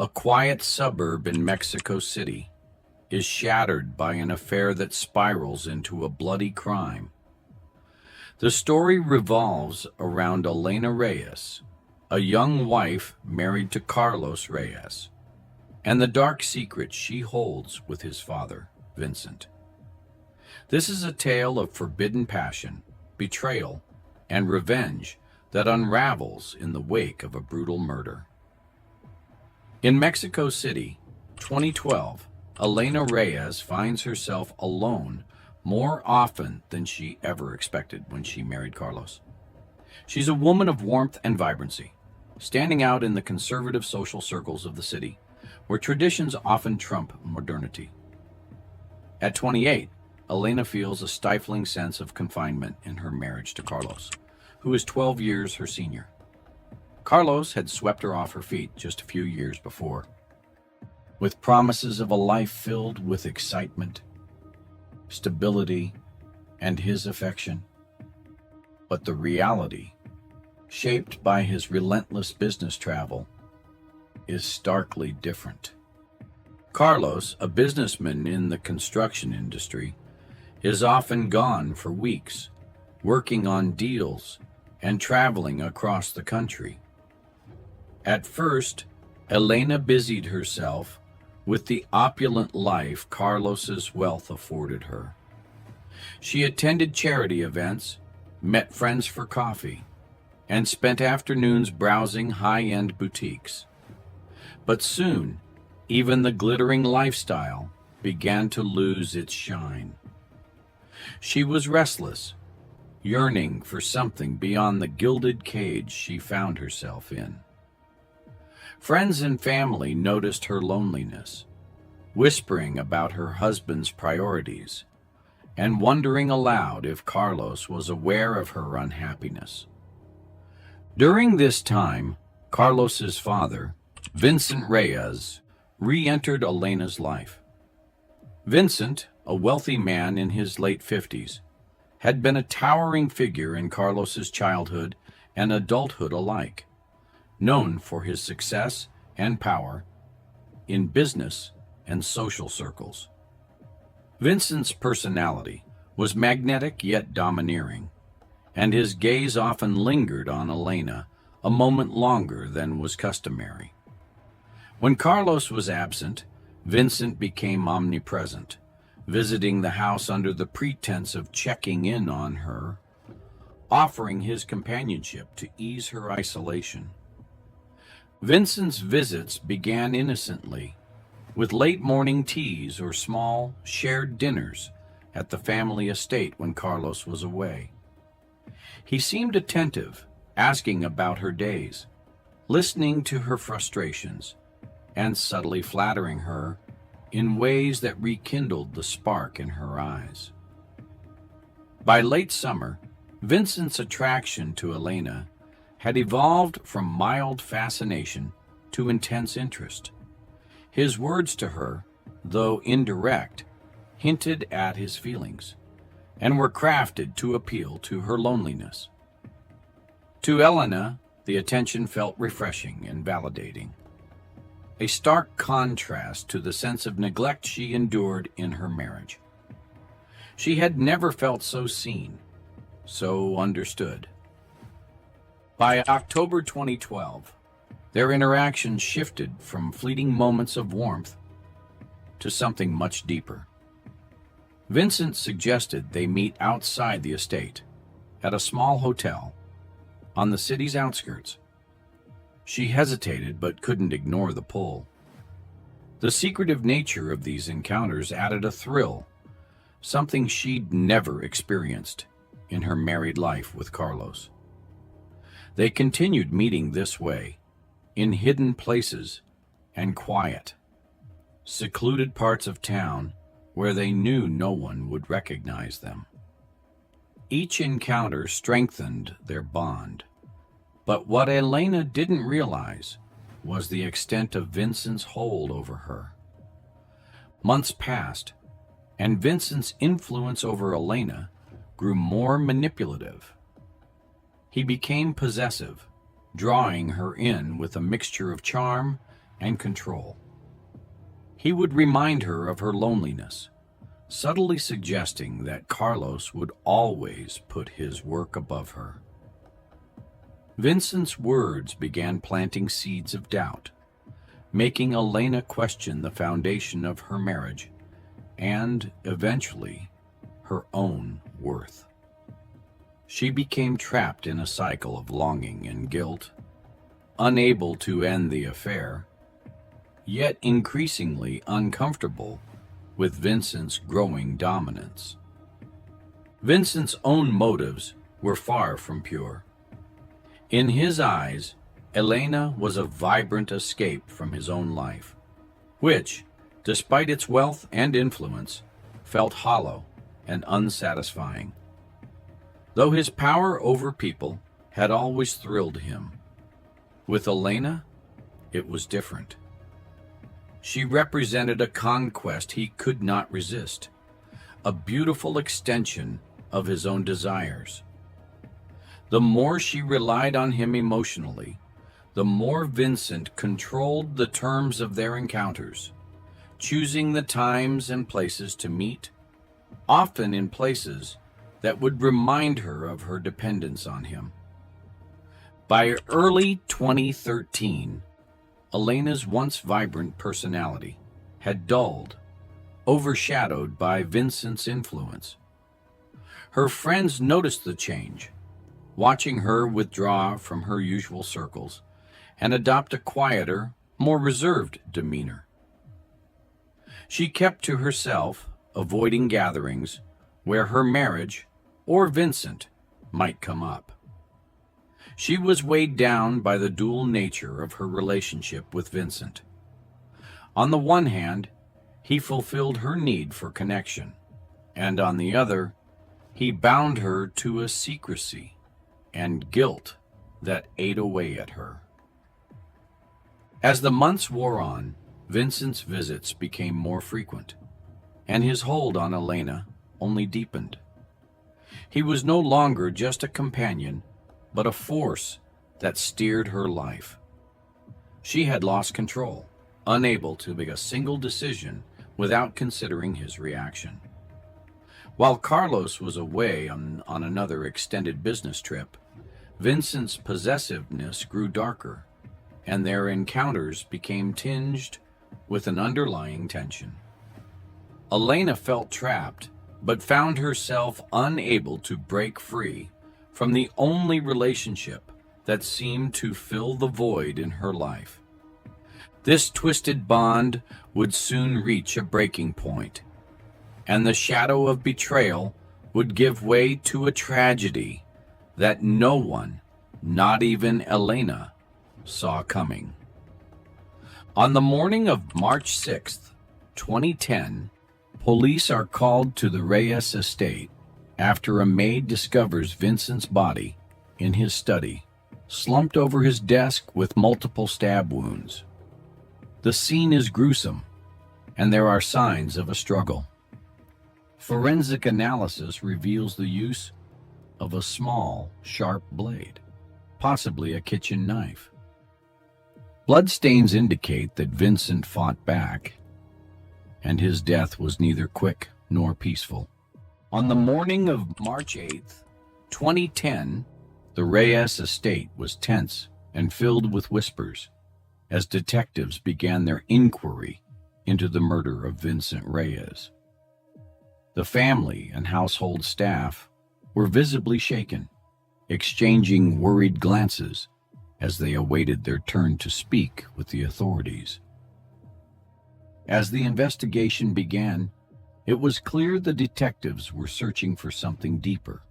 A quiet suburb in Mexico City is shattered by an affair that spirals into a bloody crime. The story revolves around Elena Reyes, a young wife married to Carlos Reyes, and the dark secret she holds with his father, Vincent. This is a tale of forbidden passion, betrayal, and revenge that unravels in the wake of a brutal murder. In Mexico City, 2012, Elena Reyes finds herself alone more often than she ever expected when she married Carlos. She's a woman of warmth and vibrancy, standing out in the conservative social circles of the city, where traditions often trump modernity. At 28, Elena feels a stifling sense of confinement in her marriage to Carlos, who is 12 years her senior. Carlos had swept her off her feet just a few years before, with promises of a life filled with excitement, stability, and his affection. But the reality, shaped by his relentless business travel, is starkly different. Carlos, a businessman in the construction industry, is often gone for weeks, working on deals and traveling across the country. At first, Elena busied herself with the opulent life Carlos's wealth afforded her. She attended charity events, met friends for coffee, and spent afternoons browsing high-end boutiques. But soon, even the glittering lifestyle began to lose its shine. She was restless, yearning for something beyond the gilded cage she found herself in. Friends and family noticed her loneliness, whispering about her husband's priorities, and wondering aloud if Carlos was aware of her unhappiness. During this time, Carlos's father, Vincent Reyes, re-entered Elena's life. Vincent, a wealthy man in his late 50s, had been a towering figure in Carlos's childhood and adulthood alike, known for his success and power in business and social circles. Vincent's personality was magnetic yet domineering, and his gaze often lingered on Elena a moment longer than was customary. When Carlos was absent, Vincent became omnipresent, visiting the house under the pretense of checking in on her, offering his companionship to ease her isolation. Vincent's visits began innocently, with late morning teas or small, shared dinners at the family estate when Carlos was away. He seemed attentive, asking about her days, listening to her frustrations, and subtly flattering her in ways that rekindled the spark in her eyes. By late summer, Vincent's attraction to Elena had evolved from mild fascination to intense interest. His words to her, though indirect, hinted at his feelings, and were crafted to appeal to her loneliness. To Elena, the attention felt refreshing and validating, a stark contrast to the sense of neglect she endured in her marriage. She had never felt so seen, so understood. By October 2012, their interaction shifted from fleeting moments of warmth to something much deeper. Vincent suggested they meet outside the estate, at a small hotel, on the city's outskirts. She hesitated but couldn't ignore the pull. The secretive nature of these encounters added a thrill, something she'd never experienced in her married life with Carlos. They continued meeting this way, in hidden places and quiet, secluded parts of town where they knew no one would recognize them. Each encounter strengthened their bond, but what Elena didn't realize was the extent of Vincent's hold over her. Months passed, and Vincent's influence over Elena grew more manipulative. He became possessive, drawing her in with a mixture of charm and control. He would remind her of her loneliness, subtly suggesting that Carlos would always put his work above her. Vincent's words began planting seeds of doubt, making Elena question the foundation of her marriage and, eventually, her own worth. She became trapped in a cycle of longing and guilt, unable to end the affair, yet increasingly uncomfortable with Vincent's growing dominance. Vincent's own motives were far from pure. In his eyes, Elena was a vibrant escape from his own life, which, despite its wealth and influence, felt hollow and unsatisfying. Though his power over people had always thrilled him, with Elena, it was different. She represented a conquest he could not resist, a beautiful extension of his own desires. The more she relied on him emotionally, the more Vincent controlled the terms of their encounters, choosing the times and places to meet, often in places that would remind her of her dependence on him. By early 2013, Elena's once vibrant personality had dulled, overshadowed by Vincent's influence. Her friends noticed the change, watching her withdraw from her usual circles and adopt a quieter, more reserved demeanor. She kept to herself, avoiding gatherings where her marriage or Vincent might come up. She was weighed down by the dual nature of her relationship with Vincent. On the one hand, he fulfilled her need for connection, and on the other, he bound her to a secrecy and guilt that ate away at her. As the months wore on, Vincent's visits became more frequent, and his hold on Elena only deepened. He was no longer just a companion, but a force that steered her life. She had lost control, unable to make a single decision without considering his reaction. While Carlos was away on another extended business trip, Vincent's possessiveness grew darker, and their encounters became tinged with an underlying tension. Elena felt trapped, but found herself unable to break free from the only relationship that seemed to fill the void in her life. This twisted bond would soon reach a breaking point, and the shadow of betrayal would give way to a tragedy that no one, not even Elena, saw coming. On the morning of March 6th, 2010, police are called to the Reyes estate after a maid discovers Vincent's body in his study, slumped over his desk with multiple stab wounds. The scene is gruesome, and there are signs of a struggle. Forensic analysis reveals the use of a small, sharp blade, possibly a kitchen knife. Bloodstains indicate that Vincent fought back, and his death was neither quick nor peaceful. On the morning of March 8th, 2010, the Reyes estate was tense and filled with whispers as detectives began their inquiry into the murder of Vincent Reyes. The family and household staff were visibly shaken, exchanging worried glances as they awaited their turn to speak with the authorities. As the investigation began, it was clear the detectives were searching for something deeper,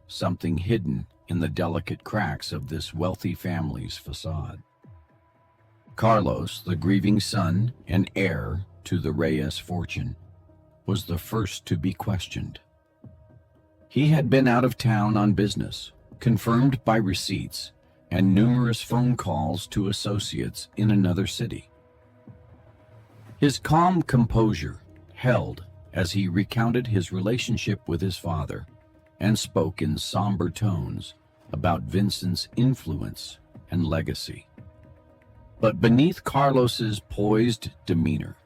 something hidden in the delicate cracks of this wealthy family's facade. Carlos, the grieving son and heir to the Reyes fortune, was the first to be questioned. He had been out of town on business, confirmed by receipts and numerous phone calls to associates in another city. His calm composure held as he recounted his relationship with his father and spoke in somber tones about Vincent's influence and legacy. But beneath Carlos's poised demeanor,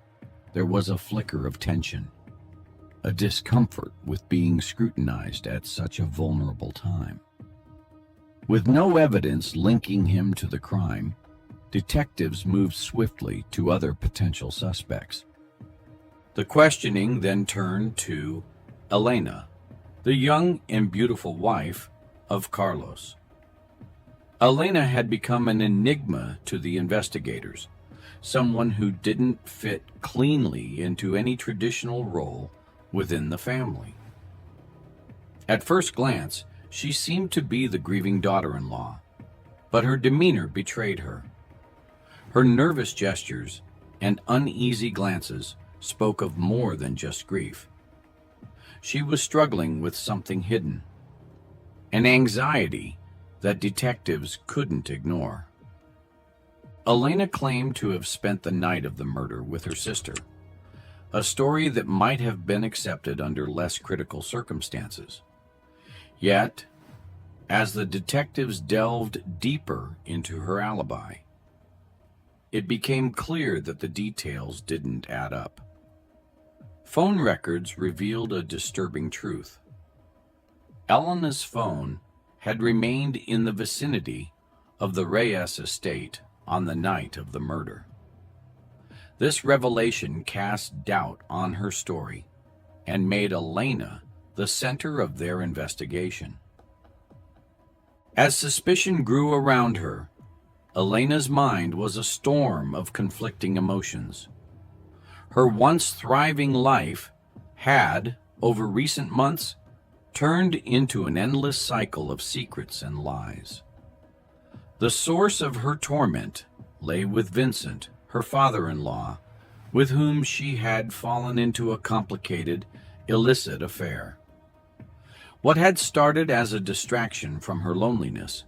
there was a flicker of tension, a discomfort with being scrutinized at such a vulnerable time. With no evidence linking him to the crime, detectives moved swiftly to other potential suspects. The questioning then turned to Elena, the young and beautiful wife of Carlos. Elena had become an enigma to the investigators, someone who didn't fit cleanly into any traditional role within the family. At first glance, she seemed to be the grieving daughter-in-law, but her demeanor betrayed her. Her nervous gestures and uneasy glances spoke of more than just grief. She was struggling with something hidden, an anxiety that detectives couldn't ignore. Elena claimed to have spent the night of the murder with her sister, a story that might have been accepted under less critical circumstances. Yet, as the detectives delved deeper into her alibi, it became clear that the details didn't add up. Phone records revealed a disturbing truth. Elena's phone had remained in the vicinity of the Reyes estate on the night of the murder. This revelation cast doubt on her story and made Elena the center of their investigation. As suspicion grew around her, Elena's mind was a storm of conflicting emotions. Her once thriving life had, over recent months, turned into an endless cycle of secrets and lies. The source of her torment lay with Vincent, her father-in-law, with whom she had fallen into a complicated, illicit affair. What had started as a distraction from her loneliness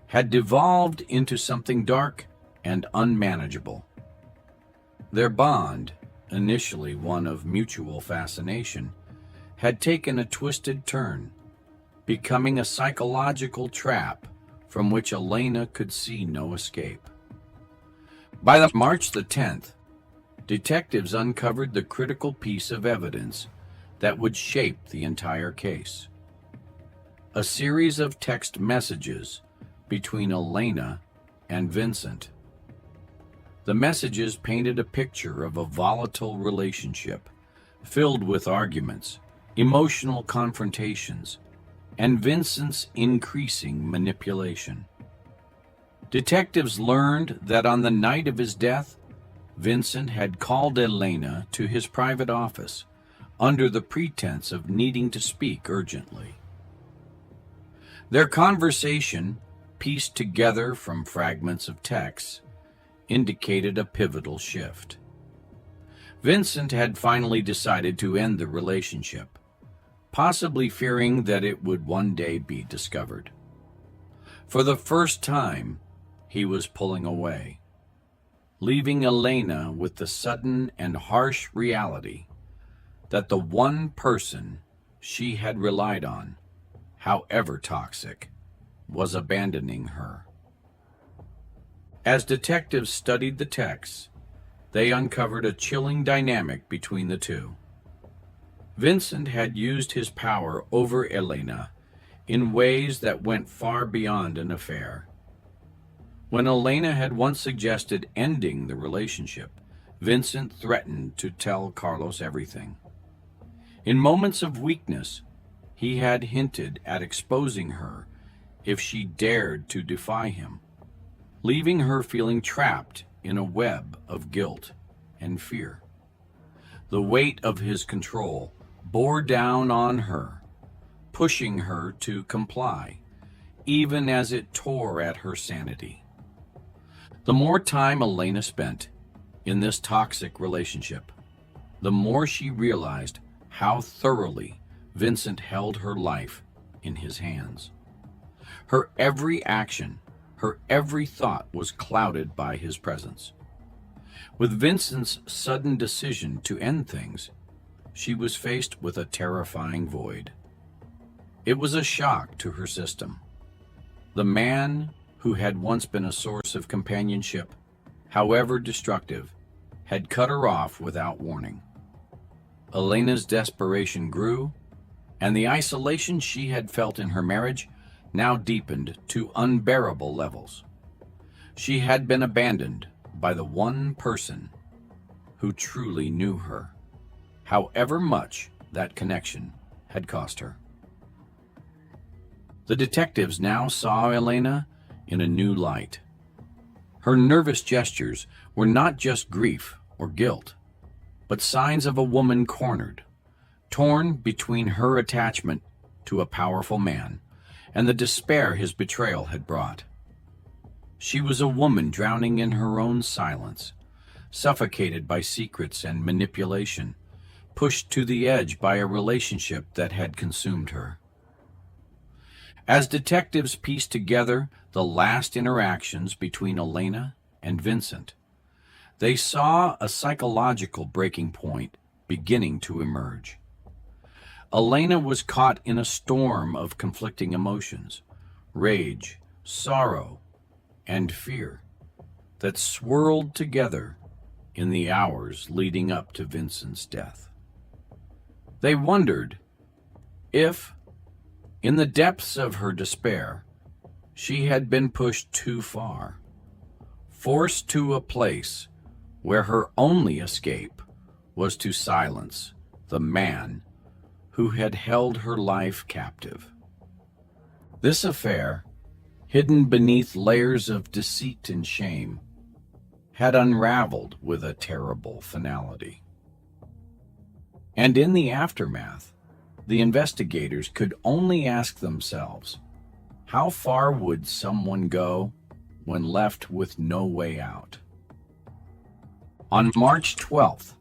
had devolved into something dark and unmanageable. Their bond, initially one of mutual fascination, had taken a twisted turn, becoming a psychological trap from which Elena could see no escape. By March the 10th, detectives uncovered the critical piece of evidence that would shape the entire case. A series of text messages between Elena and Vincent. The messages painted a picture of a volatile relationship filled with arguments, emotional confrontations, and Vincent's increasing manipulation. Detectives learned that on the night of his death, Vincent had called Elena to his private office under the pretense of needing to speak urgently. Their conversation, pieced together from fragments of text, indicated a pivotal shift. Vincent had finally decided to end the relationship, possibly fearing that it would one day be discovered. For the first time, he was pulling away, leaving Elena with the sudden and harsh reality that the one person she had relied on, however toxic, was abandoning her. As detectives studied the texts, they uncovered a chilling dynamic between the two. Vincent had used his power over Elena in ways that went far beyond an affair. When Elena had once suggested ending the relationship, Vincent threatened to tell Carlos everything. In moments of weakness, he had hinted at exposing her if she dared to defy him, leaving her feeling trapped in a web of guilt and fear. The weight of his control bore down on her, pushing her to comply, even as it tore at her sanity. The more time Elena spent in this toxic relationship, the more she realized how thoroughly Vincent held her life in his hands. Her every action, her every thought was clouded by his presence. With Vincent's sudden decision to end things, she was faced with a terrifying void. It was a shock to her system. The man who had once been a source of companionship however destructive, had cut her off without warning. Elena's desperation grew, and the isolation she had felt in her marriage now deepened to unbearable levels. She had been abandoned by the one person who truly knew her, however much that connection had cost her. The detectives now saw Elena in a new light. Her nervous gestures were not just grief or guilt, but signs of a woman cornered, torn between her attachment to a powerful man and the despair his betrayal had brought. She was a woman drowning in her own silence, suffocated by secrets and manipulation, pushed to the edge by a relationship that had consumed her. As detectives pieced together the last interactions between Elena and Vincent, they saw a psychological breaking point beginning to emerge. Elena was caught in a storm of conflicting emotions, rage, sorrow, and fear that swirled together in the hours leading up to Vincent's death. They wondered if, in the depths of her despair, she had been pushed too far, forced to a place where her only escape was to silence the man who had held her life captive. This affair, hidden beneath layers of deceit and shame, had unraveled with a terrible finality. And in the aftermath, the investigators could only ask themselves, how far would someone go when left with no way out? On March 12,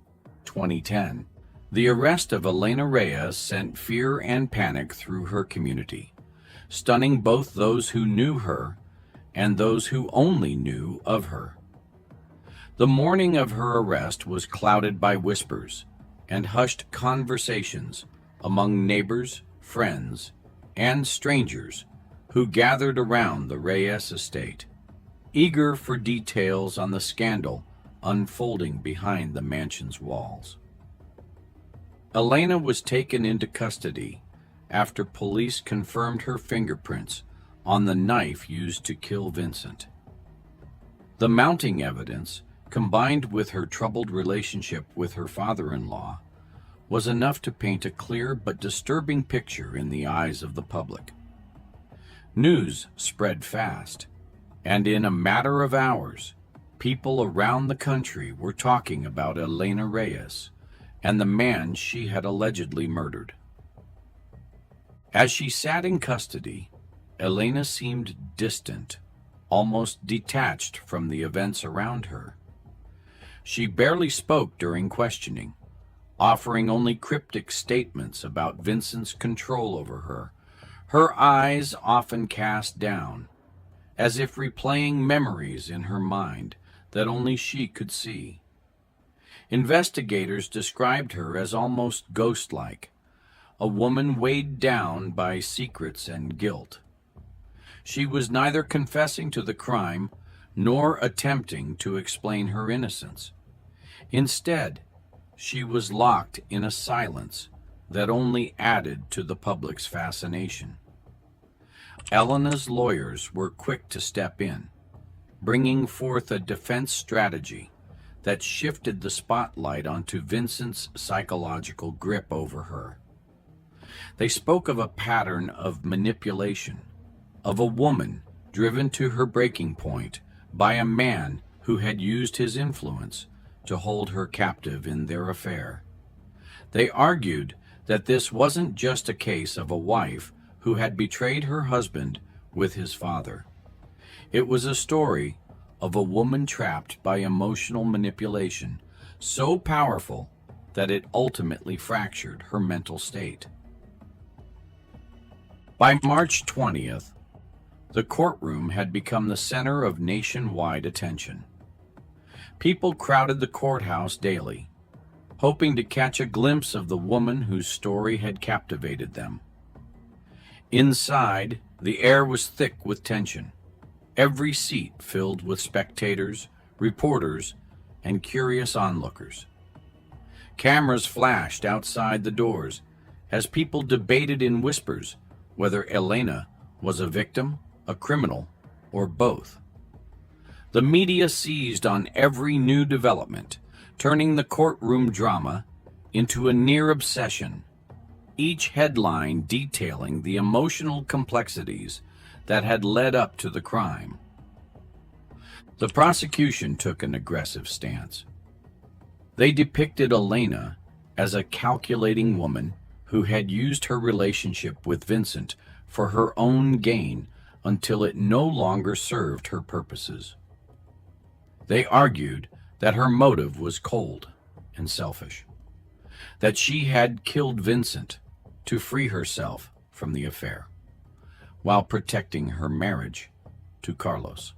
2010, the arrest of Elena Reyes sent fear and panic through her community, stunning both those who knew her and those who only knew of her. The morning of her arrest was clouded by whispers and hushed conversations among neighbors, friends, and strangers who gathered around the Reyes estate, eager for details on the scandal unfolding behind the mansion's walls. Elena was taken into custody after police confirmed her fingerprints on the knife used to kill Vincent. The mounting evidence, combined with her troubled relationship with her father-in-law, was enough to paint a clear but disturbing picture in the eyes of the public. News spread fast, and in a matter of hours, people around the country were talking about Elena Reyes and the man she had allegedly murdered. As she sat in custody, Elena seemed distant, almost detached from the events around her. She barely spoke during questioning, offering only cryptic statements about Vincent's control over her, her eyes often cast down, as if replaying memories in her mind that only she could see. Investigators described her as almost ghost-like, a woman weighed down by secrets and guilt. She was neither confessing to the crime nor attempting to explain her innocence. Instead, she was locked in a silence that only added to the public's fascination. Elena's lawyers were quick to step in, bringing forth a defense strategy that shifted the spotlight onto Vincent's psychological grip over her. They spoke of a pattern of manipulation, of a woman driven to her breaking point by a man who had used his influence to hold her captive in their affair. They argued that this wasn't just a case of a wife who had betrayed her husband with his father. It was a story of a woman trapped by emotional manipulation so powerful that it ultimately fractured her mental state. By March 20th, the courtroom had become the center of nationwide attention. People crowded the courthouse daily, hoping to catch a glimpse of the woman whose story had captivated them. Inside, the air was thick with tension, every seat filled with spectators reporters, and curious onlookers. Cameras flashed outside the doors as people debated in whispers whether Elena was a victim, a criminal, or both. The media seized on every new development, turning the courtroom drama into a near obsession, each headline detailing the emotional complexities that had led up to the crime. The prosecution took an aggressive stance. They depicted Elena as a calculating woman who had used her relationship with Vincent for her own gain until it no longer served her purposes. They argued that her motive was cold and selfish, that she had killed Vincent to free herself from the affair, while protecting her marriage to Carlos.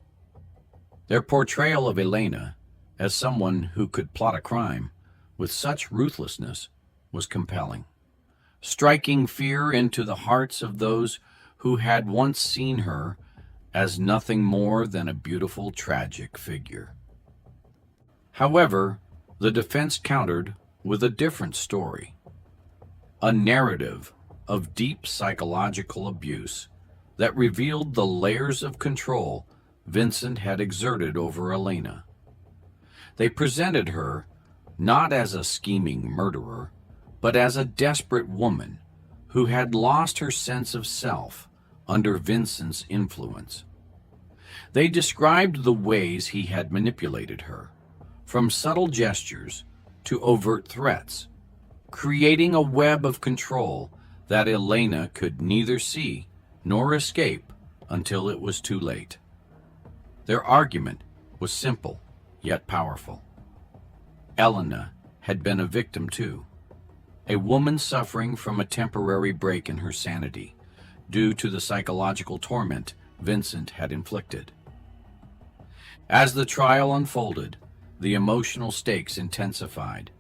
Their portrayal of Elena as someone who could plot a crime with such ruthlessness was compelling, striking fear into the hearts of those who had once seen her as nothing more than a beautiful, tragic figure. However, the defense countered with a different story, a narrative of deep psychological abuse that revealed the layers of control Vincent had exerted over Elena. They presented her not as a scheming murderer, but as a desperate woman who had lost her sense of self under Vincent's influence. They described the ways he had manipulated her, from subtle gestures to overt threats, creating a web of control that Elena could neither see nor escape until it was too late. Their argument was simple, yet powerful. Elena had been a victim too, a woman suffering from a temporary break in her sanity due to the psychological torment Vincent had inflicted. As the trial unfolded, the emotional stakes intensified,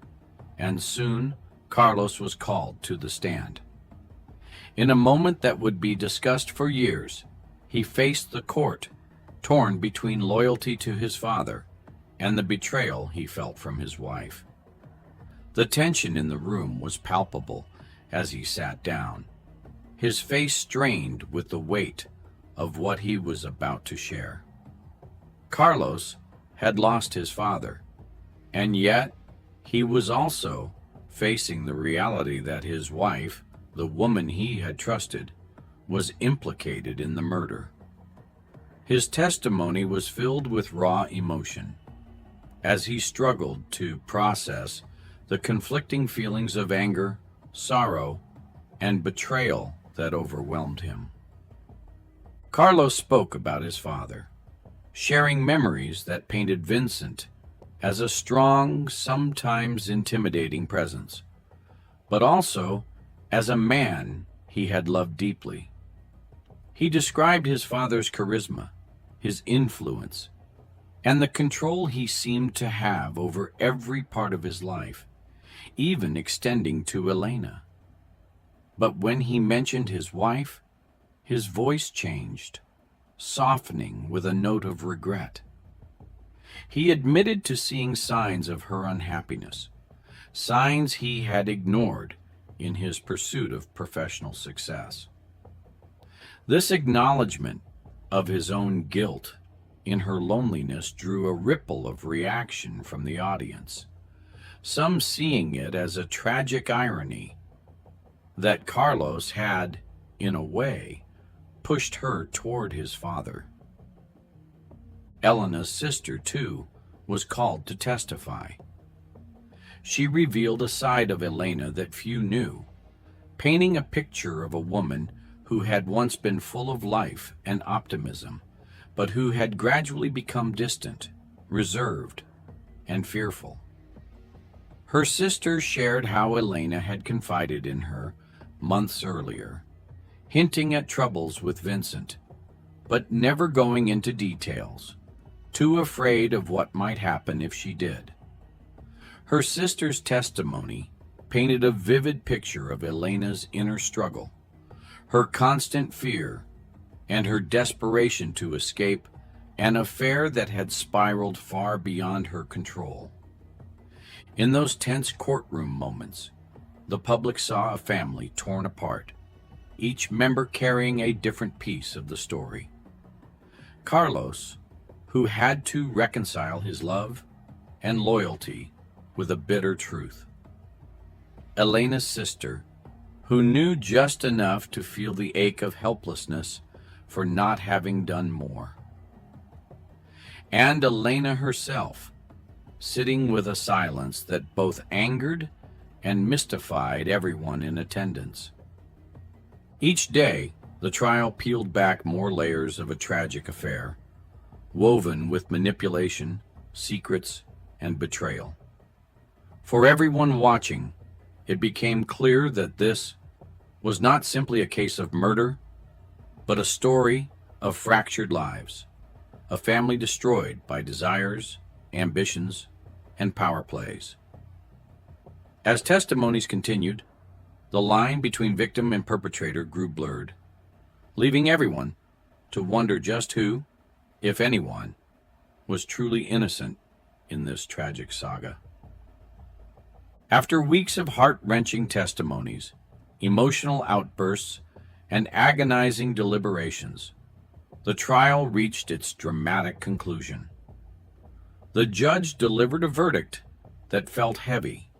and soon Carlos was called to the stand. In a moment that would be discussed for years, he faced the court, torn between loyalty to his father and the betrayal he felt from his wife. The tension in the room was palpable as he sat down, his face strained with the weight of what he was about to share. Carlos had lost his father, and yet he was also facing the reality that his wife, the woman he had trusted, was implicated in the murder. His testimony was filled with raw emotion as he struggled to process the conflicting feelings of anger, sorrow, and betrayal that overwhelmed him. Carlos spoke about his father, sharing memories that painted Vincent as a strong, sometimes intimidating presence, but also as a man he had loved deeply. He described his father's charisma, his influence, and the control he seemed to have over every part of his life, even extending to Elena. But when he mentioned his wife, his voice changed, softening with a note of regret. He admitted to seeing signs of her unhappiness, signs he had ignored in his pursuit of professional success. This acknowledgement of his own guilt in her loneliness drew a ripple of reaction from the audience, some seeing it as a tragic irony that Carlos had, in a way, pushed her toward his father. Elena's sister, too, was called to testify. She revealed a side of Elena that few knew, painting a picture of a woman who had once been full of life and optimism, but who had gradually become distant, reserved, and fearful. Her sister shared how Elena had confided in her months earlier, hinting at troubles with Vincent, but never going into details, too afraid of what might happen if she did. Her sister's testimony painted a vivid picture of Elena's inner struggle, her constant fear, and her desperation to escape an affair that had spiraled far beyond her control. In those tense courtroom moments, the public saw a family torn apart, each member carrying a different piece of the story. Carlos, who had to reconcile his love and loyalty with a bitter truth. Elena's sister, who knew just enough to feel the ache of helplessness for not having done more. And Elena herself, sitting with a silence that both angered and mystified everyone in attendance. Each day, the trial peeled back more layers of a tragic affair, woven with manipulation, secrets, and betrayal. For everyone watching, it became clear that this was not simply a case of murder, but a story of fractured lives, a family destroyed by desires, ambitions, and power plays. As testimonies continued, the line between victim and perpetrator grew blurred, leaving everyone to wonder just who, if anyone, was truly innocent in this tragic saga. After weeks of heart-wrenching testimonies, emotional outbursts, and agonizing deliberations, the trial reached its dramatic conclusion. The judge delivered a verdict that felt heavy,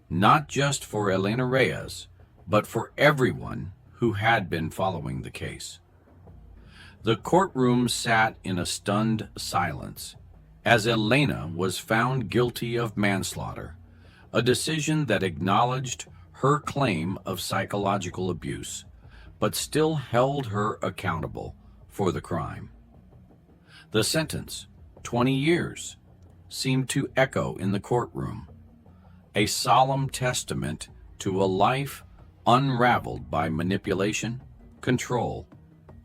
not just for Elena Reyes, but for everyone who had been following the case. The courtroom sat in a stunned silence as Elena was found guilty of manslaughter, a decision that acknowledged her claim of psychological abuse, but still held her accountable for the crime. The sentence, 20 years, seemed to echo in the courtroom, a solemn testament to a life unraveled by manipulation, control,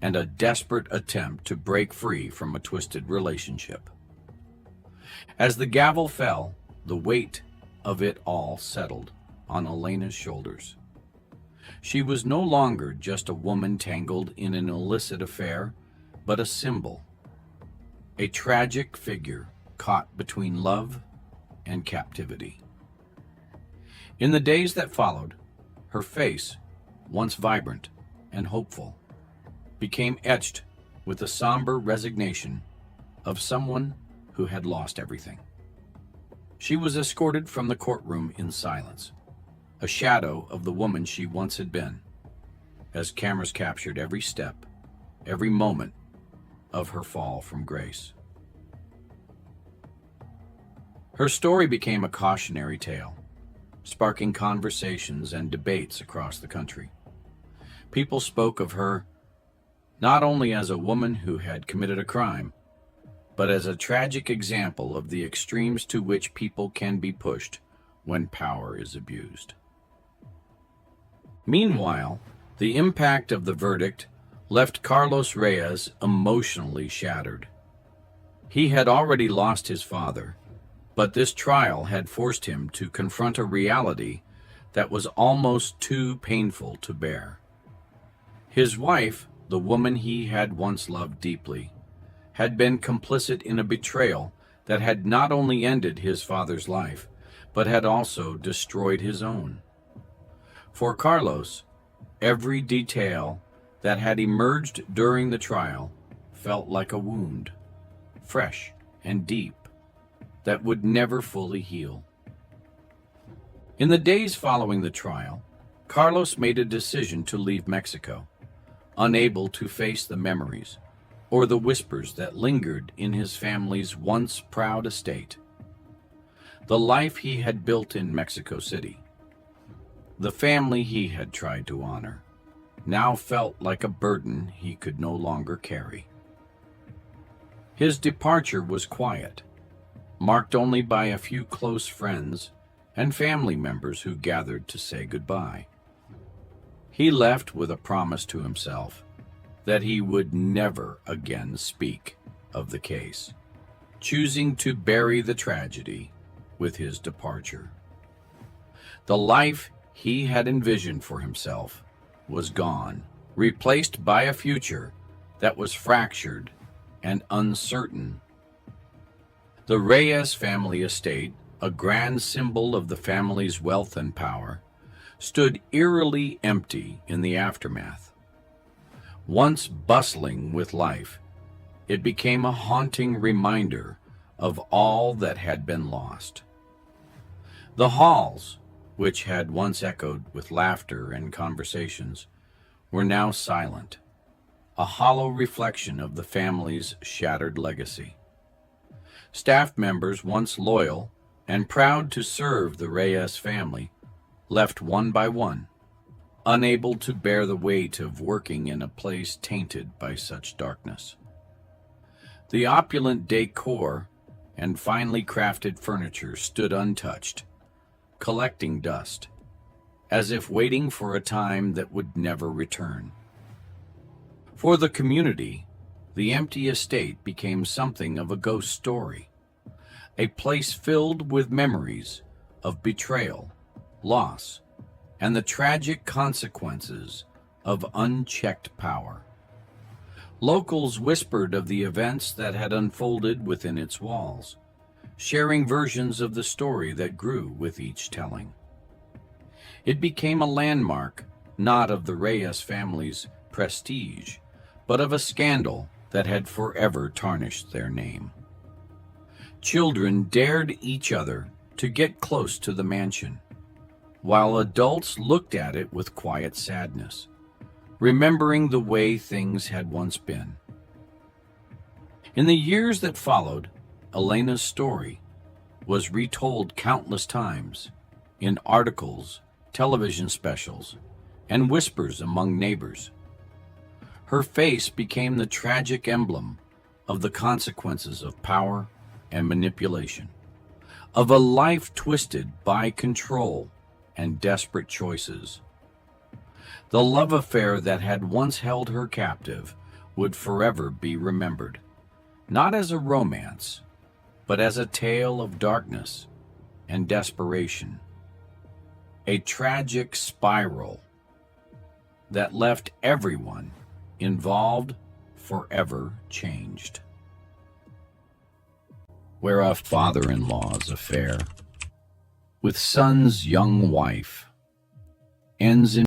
and a desperate attempt to break free from a twisted relationship. As the gavel fell, the weight of it all settled on Elena's shoulders. She was no longer just a woman tangled in an illicit affair, but a symbol, a tragic figure caught between love and captivity. In the days that followed, her face, once vibrant and hopeful, became etched with the somber resignation of someone who had lost everything. She was escorted from the courtroom in silence, a shadow of the woman she once had been, as cameras captured every step, every moment of her fall from grace. Her story became a cautionary tale, sparking conversations and debates across the country. People spoke of her not only as a woman who had committed a crime, but as a tragic example of the extremes to which people can be pushed when power is abused. Meanwhile, the impact of the verdict left Carlos Reyes emotionally shattered. He had already lost his father, but this trial had forced him to confront a reality that was almost too painful to bear. His wife, the woman he had once loved deeply, had been complicit in a betrayal that had not only ended his father's life, but had also destroyed his own. For Carlos, every detail that had emerged during the trial felt like a wound, fresh and deep, that would never fully heal. In the days following the trial, Carlos made a decision to leave Mexico, unable to face the memories or the whispers that lingered in his family's once proud estate. The life he had built in Mexico City, the family he had tried to honor, now felt like a burden he could no longer carry. His departure was quiet, marked only by a few close friends and family members who gathered to say goodbye. He left with a promise to himself that he would never again speak of the case, choosing to bury the tragedy with his departure. The life he had envisioned for himself was gone, replaced by a future that was fractured and uncertain. The Reyes family estate, a grand symbol of the family's wealth and power, stood eerily empty in the aftermath. Once bustling with life, it became a haunting reminder of all that had been lost. The halls, which had once echoed with laughter and conversations, were now silent, a hollow reflection of the family's shattered legacy. Staff members, once loyal and proud to serve the Reyes family, left one by one, unable to bear the weight of working in a place tainted by such darkness. The opulent decor and finely crafted furniture stood untouched, collecting dust, as if waiting for a time that would never return. For the community, the empty estate became something of a ghost story, a place filled with memories of betrayal, loss, and the tragic consequences of unchecked power. Locals whispered of the events that had unfolded within its walls, sharing versions of the story that grew with each telling. It became a landmark not of the Reyes family's prestige, but of a scandal that had forever tarnished their name. Children dared each other to get close to the mansion, while adults looked at it with quiet sadness, remembering the way things had once been. In the years that followed, Elena's story was retold countless times in articles, television specials, and whispers among neighbors. Her face became the tragic emblem of the consequences of power and manipulation, of a life twisted by control and desperate choices. The love affair that had once held her captive would forever be remembered, not as a romance, but as a tale of darkness and desperation, a tragic spiral that left everyone involved forever changed. Where a father-in-law's affair with son's young wife ends in